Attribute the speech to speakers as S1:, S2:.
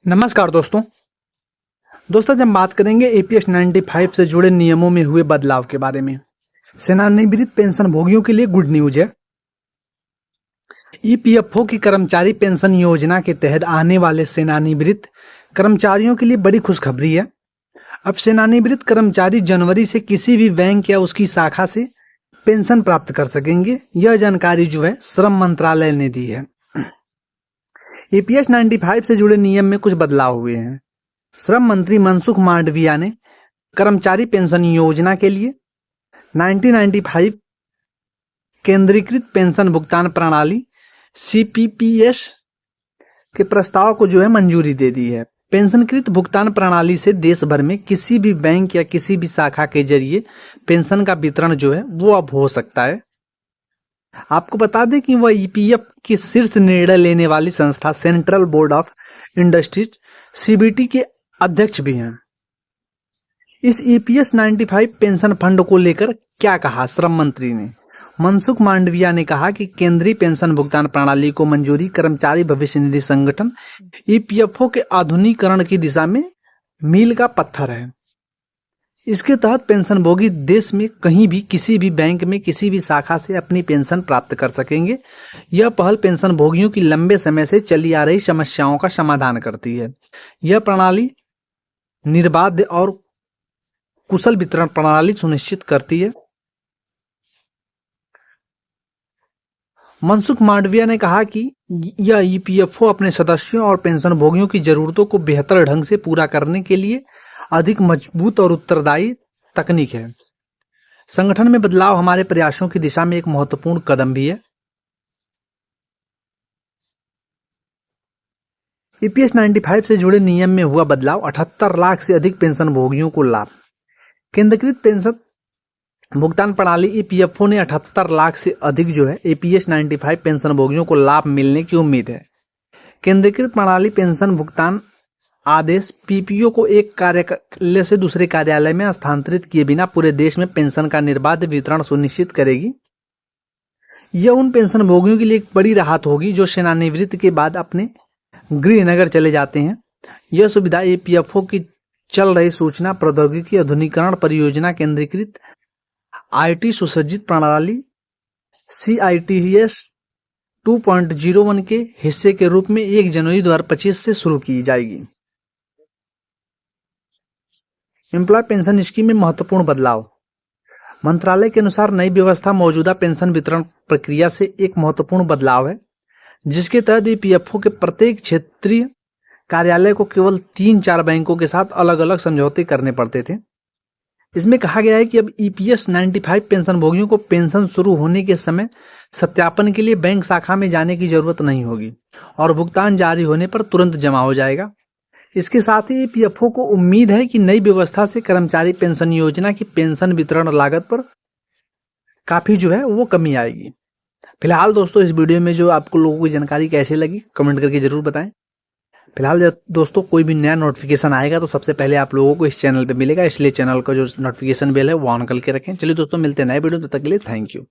S1: नमस्कार दोस्तों जब बात करेंगे एपीएस 95 से जुड़े नियमों में हुए बदलाव के बारे में। सेवानिवृत्त पेंशन भोगियों के लिए गुड न्यूज है। ईपीएफओ की कर्मचारी पेंशन योजना के तहत आने वाले सेवानिवृत्त कर्मचारियों के लिए बड़ी खुशखबरी है। अब सेवानिवृत्त कर्मचारी जनवरी से किसी भी बैंक या उसकी शाखा से पेंशन प्राप्त कर सकेंगे। यह जानकारी जो है श्रम मंत्रालय ने दी है। एपीएस 95 से जुड़े नियम में कुछ बदलाव हुए हैं। श्रम मंत्री मनसुख मांडविया ने कर्मचारी पेंशन योजना के लिए 1995 केंद्रीकृत पेंशन भुगतान प्रणाली सीपीपीएस के प्रस्ताव को जो है मंजूरी दे दी है। पेंशनकृत भुगतान प्रणाली से देश भर में किसी भी बैंक या किसी भी शाखा के जरिए पेंशन का वितरण जो है वो अब हो सकता है। आपको बता दें कि वह ईपीएफ की शीर्ष निर्णय लेने वाली संस्था central board of industries CBT के अध्यक्ष भी हैं। इस ईपीएस 95 पेंशन फंड को लेकर क्या कहा श्रम मंत्री ने? मनसुख मांडविया ने कहा कि केंद्रीय पेंशन भुगतान प्रणाली को मंजूरी कर्मचारी भविष्य निधि संगठन ईपीएफओ के आधुनिकीकरण की दिशा में मील का पत्थर है। इसके तहत पेंशनभोगी देश में कहीं भी किसी भी बैंक में किसी भी शाखा से अपनी पेंशन प्राप्त कर सकेंगे। यह पहल पेंशनभोगियों की लंबे समय से चली आ रही समस्याओं का समाधान करती है। यह प्रणाली निर्बाध और कुशल वितरण प्रणाली सुनिश्चित करती है। मनसुख मांडविया ने कहा कि यह ईपीएफओ अपने सदस्यों और पेंशनभोगियों की जरूरतों को बेहतर ढंग से पूरा करने के लिए अधिक मजबूत और उत्तरदायी तकनीक है। संगठन में बदलाव हमारे प्रयासों की दिशा में एक महत्वपूर्ण कदम भी है। ईपीएस 95 से जुड़े नियम में हुआ बदलाव 78 लाख से अधिक पेंशन भोगियों को लाभ। केंद्रीकृत पेंशन भुगतान प्रणाली ईपीएफओ ने 78 लाख से अधिक जो है ईपीएस 95 पेंशन भोगियों को लाभ मिलने की उम्मीद है। केंद्रीकृत प्रणाली पेंशन भुगतान आदेश पीपीओ को एक कार्यालय से दूसरे कार्यालय में स्थानांतरित किए बिना पूरे देश में पेंशन का निर्बाध वितरण सुनिश्चित करेगी। यह उन पेंशन भोगियों के लिए एक बड़ी राहत होगी जो सेवानिवृत्ति के बाद अपने गृह नगर चले जाते हैं। यह सुविधा ईपीएफओ की चल रही सूचना प्रौद्योगिकी आधुनिकीकरण परियोजना केंद्रीकृत आईटी सुसज्जित प्रणाली CITS 2.01 के हिस्से के रूप में 1 जनवरी 2025 से शुरू की जाएगी। एम्प्लॉय पेंशन स्कीम में महत्वपूर्ण बदलाव। मंत्रालय के अनुसार नई व्यवस्था मौजूदा पेंशन वितरण प्रक्रिया से एक महत्वपूर्ण बदलाव है, जिसके तहत ईपीएफओ के प्रत्येक क्षेत्रीय कार्यालय को केवल 3-4 बैंकों के साथ अलग अलग समझौते करने पड़ते थे। इसमें कहा गया है कि अब ईपीएस 95 पेंशन भोगियों को पेंशन शुरू होने के समय सत्यापन के लिए बैंक शाखा में जाने की जरूरत नहीं होगी और भुगतान जारी होने पर तुरंत जमा हो जाएगा। इसके साथ ही ईपीएफओ को उम्मीद है कि नई व्यवस्था से कर्मचारी पेंशन योजना की पेंशन वितरण लागत पर काफी जो है वो कमी आएगी। फिलहाल दोस्तों इस वीडियो में जो आपको लोगों की जानकारी कैसे लगी कमेंट करके जरूर बताएं। फिलहाल दोस्तों कोई भी नया नोटिफिकेशन आएगा तो सबसे पहले आप लोगों को इस चैनल पे मिलेगा, इसलिए चैनल का जो नोटिफिकेशन बेल है वो ऑन करके रखें। चलिए दोस्तों मिलते हैं नए वीडियो, तब तक के लिए थैंक यू।